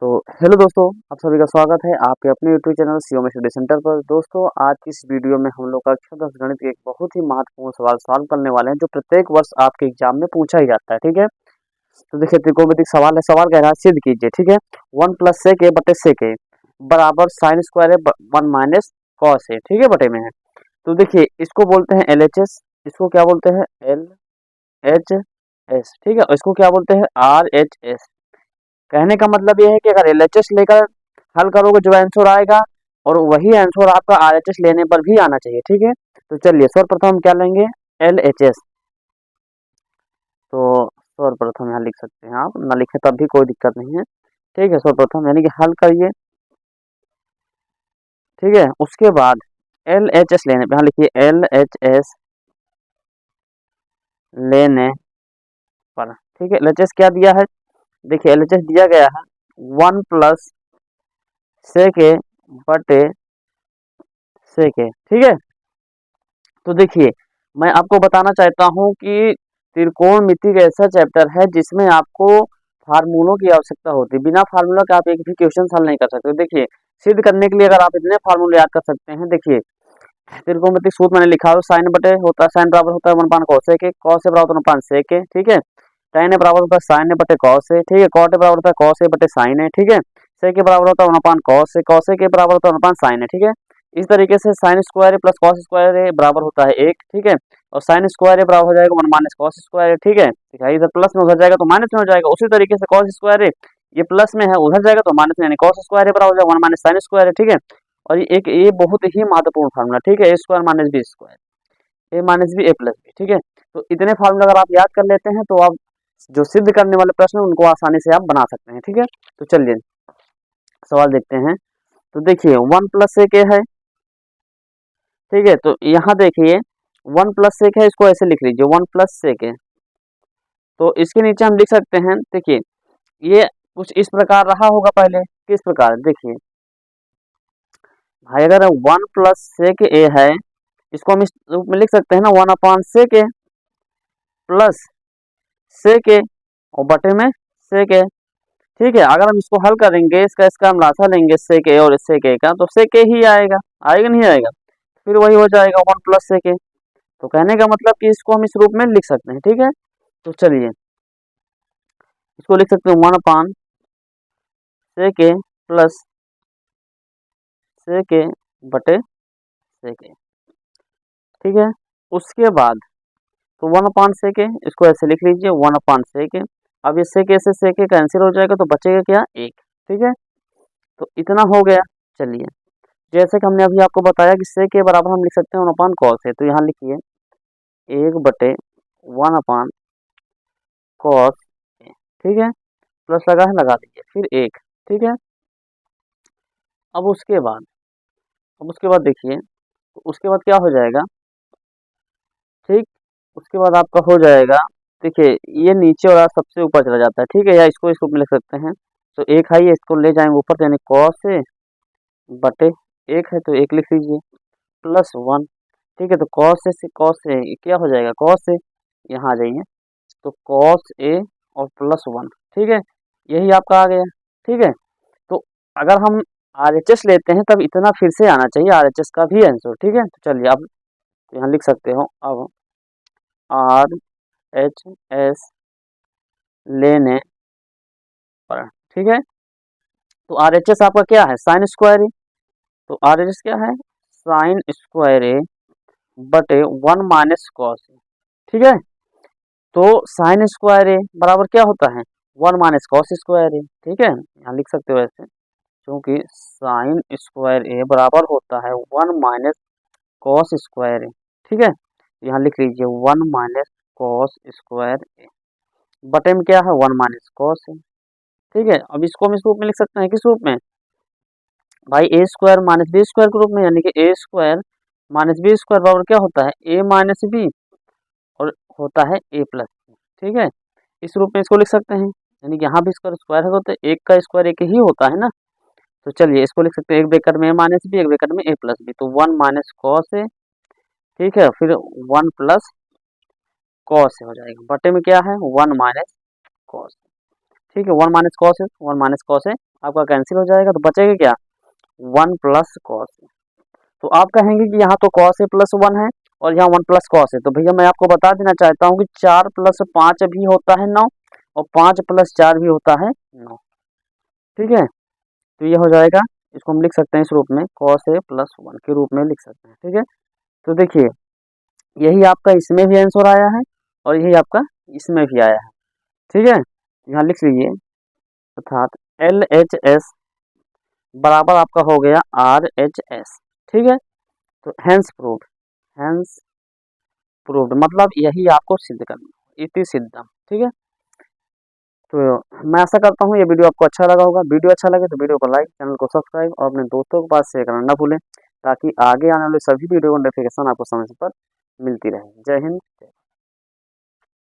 तो हेलो दोस्तों, आप सभी का स्वागत है आपके अपने YouTube channel COM study centre पर। दोस्तों, आज की इस वीडियो में हम लोग कक्षा 10 गणित के एक बहुत ही महत्वपूर्ण सवाल सॉल्व करने वाले हैं, जो प्रत्येक वर्ष आपके एग्जाम में पूछा ही जाता है। ठीक है, तो देखिए त्रिकोणमितिक सवाल है। सवाल कह रहा है सिद्ध कीजिए। ठीक है, 1 प्लस सेक ए बटे सेक ए बराबर साइन स्क्वायर है 1 माइनस कॉस ए। ठीक है, बटे में है। तो देखिए इसको बोलते हैं LHS, इसको क्या बोलते हैं LHS। ठीक है, इसको क्या बोलते हैं RHS। कहने का मतलब ये है कि अगर LHS लेकर हल करोगे जो आंसर आएगा, और वही आंसर आपका RHS लेने पर भी आना चाहिए। ठीक है, तो चलिए सर्वप्रथम हम क्या लेंगे, LHS। तो सर्वप्रथम यहाँ लिख सकते हैं, आप ना लिखे तब भी कोई दिक्कत नहीं है। ठीक है, सर्वप्रथम यानी कि हल करिए। ठीक है, उसके बाद LHS लेने पे यहाँ लिखिए LHS लेने पर। ठीक है, LHS क्या दिया है, देखिए LHS दिया गया है 1 प्लस सेक ए बटे सेक ए। ठीक है, तो देखिए मैं आपको बताना चाहता हूँ कि त्रिकोणमिति एक ऐसा चैप्टर है जिसमें आपको फार्मूलों की आवश्यकता होती है। बिना फार्मूला के आप एक भी क्वेश्चन हल नहीं कर सकते। देखिए सिद्ध करने के लिए अगर आप इतने फार्मूले याद कर सकते हैं, देखिए त्रिकोणमितिक सूत्र मैंने लिखा है, साइन बटे होता है, साइन बराबर होता है 1 अपान कॉस ए, कॉस ए बराबर होता है 1 अपान सेक ए। ठीक है, tan ए बराबर होता है साइन ए बटे कॉस ए। ठीक है, कॉट ए बराबर होता है कॉस ए बटे साइन ए। ठीक है, सेक ए बराबर होता है 1 अपान कॉस ए, कॉस ए के बराबर होता है 1 अपान साइन ए। ठीक है, इस तरीके से साइन स्क्वायर ए प्लस कॉस स्क्वायर ए बराबर होता है 1। ठीक है, और साइन स्क्वायर ए बराबर हो जाएगा 1 माइनस कॉस स्क्वायर ए। ठीक है, इधर प्लस में उधर जाएगा तो माइनस में हो जाएगा। उसी तरीके से कॉस स्क्वायर ए ये प्लस में है, उधर जाएगा तो माइनस में, यानी कॉस स्क्वायर ए बराबर हो जाएगा 1 माइनस साइन स्क्वायर ए। ठीक है, और ये बहुत ही महत्वपूर्ण फार्मूला। ठीक है, ए स्क्वायर माइनस बी स्क्वायर, ए माइनस बी ए प्लस बी। ठीक है, तो इतने फार्मूला अगर आप याद कर लेते हैं तो आप जो सिद्ध करने वाले प्रश्न हैं उनको आसानी से आप बना सकते हैं। ठीक है, तो चलिए सवाल देखते हैं। तो देखिए 1 प्लस सेक ए है। ठीक है, तो यहाँ देखिए 1 प्लस सेक है, इसको ऐसे लिख लीजिए 1 प्लस सेक है। तो इसके नीचे हम लिख सकते हैं, देखिए ये कुछ इस प्रकार रहा होगा पहले। किस प्रकार, देखिए भाई अगर 1 प्लस सेक ए है, इसको हम इस रूप में लिख सकते हैं ना, 1 अपान सेक ए प्लस सेक ए और बटे में सेक ए। ठीक है, अगर हम इसको हल करेंगे, इसका हम लासा लेंगे सेक ए और सेक ए का, तो सेक ए ही आएगा, आएगा नहीं आएगा, फिर वही हो जाएगा 1 प्लस सेक ए। तो कहने का मतलब कि इसको हम इस रूप में लिख सकते हैं। ठीक है, तो चलिए इसको लिख सकते हैं 1 अपान सेक ए प्लस सेक ए बटे सेक ए। ठीक है, उसके बाद तो 1 अपान सेक ए, इसको ऐसे लिख लीजिए 1 अपान सेक ए। अब ये सेक ए से सेक ए कैंसिल हो जाएगा तो बचेगा क्या, 1। ठीक है, तो इतना हो गया। चलिए जैसे कि हमने अभी आपको बताया कि सेक ए बराबर हम लिख सकते हैं 1 अपान कॉस ए, तो यहाँ लिखिए 1 बटे 1 अपान कॉस ए। ठीक है, प्लस लगा है, लगा दीजिए, फिर 1। ठीक है, अब उसके बाद देखिए, तो उसके बाद क्या हो जाएगा, ठीक, उसके बाद आपका हो जाएगा, देखिए ये नीचे वाला सबसे ऊपर चला जाता है। ठीक है, या इसको इस रूप में लिख सकते हैं, तो 1 है, इसको ले जाएंगे ऊपर, तो यानी कॉस ए बटे 1 है तो 1 लिख लीजिए प्लस 1। ठीक है, तो कॉस ए से कॉस ए क्या हो जाएगा, कॉस ए, यहाँ आ जाइए, तो कॉस ए और प्लस 1। ठीक है, यही आपका आ गया। ठीक है, तो अगर हम RHS लेते हैं तब इतना फिर से आना चाहिए RHS का भी आंसर। ठीक है, तो चलिए अब यहाँ लिख सकते हो, अब RHS लेने पर। ठीक है, तो RHS आपका क्या है, साइन स्क्वायर ए, तो RHS क्या है, साइन स्क्वायर ए बटे 1 माइनस कॉस ए। ठीक है, तो साइन स्क्वायर ए बराबर क्या होता है, 1 माइनस कॉस स्क्वायर ए। ठीक है, यहाँ लिख सकते हो ऐसे, क्योंकि साइन स्क्वायर ए बराबर होता है 1 माइनस कॉस स्क्वायर ए। ठीक है, यहाँ लिख लीजिए 1 माइनस कॉस स्क्वायर ए बटे में क्या है 1 माइनस कॉस ए। ठीक है, अब इसको हम इस रूप में लिख सकते हैं, किस रूप में भाई, ए स्क्वायर माइनस बी स्क्वायर के रूप में, यानी कि ए स्क्वायर माइनस बी स्क्वायर बराबर क्या होता है, ए माइनस बी, और होता है ए प्लस। ठीक है, इस रूप में इसको लिख सकते हैं, यानी कि यहाँ भी इसका स्क्वायर है तो एक का स्क्वायर एक ही होता है ना। तो चलिए इसको लिख सकते हैं, एक ब्रैकेट में ए माइनस बी, एक ब्रैकेट में ए प्लस बी, तो 1 माइनस कॉस ए। ठीक है, फिर 1 प्लस कॉस ए हो जाएगा, बटे में क्या है 1 माइनस कॉस। ठीक है, 1 माइनस कॉस है, 1 माइनस कॉस है आपका कैंसिल हो जाएगा, तो बचेगा क्या 1 प्लस कॉस है। तो आप कहेंगे कि यहाँ तो कॉस है प्लस 1 है और यहाँ 1 प्लस कॉस है, तो भैया मैं आपको बता देना चाहता हूँ कि 4 प्लस 5 भी होता है 9 और 5 प्लस 4 भी होता है 9। ठीक है, तो ये हो जाएगा, इसको हम लिख सकते हैं इस रूप में कॉस ए प्लस 1 के रूप में लिख सकते हैं। ठीक है, तो देखिए यही आपका इसमें भी आंसर आया है और यही आपका इसमें भी आया है। ठीक है, यहाँ लिख लीजिए, अर्थात LHS बराबर आपका हो गया RHS। ठीक है, तो हैंस प्रूव्ड, हैंस प्रूव्ड मतलब यही आपको सिद्ध करना, इति सिद्धम। ठीक है, तो मैं आशा करता हूँ ये वीडियो आपको अच्छा लगा होगा। वीडियो अच्छा लगे तो वीडियो को लाइक, चैनल को सब्सक्राइब और अपने दोस्तों के पास शेयर करना ना भूलें, ताकि आगे आने वाले सभी वीडियो को नोटिफिकेशन आपको समय पर मिलती रहे। जय हिंद।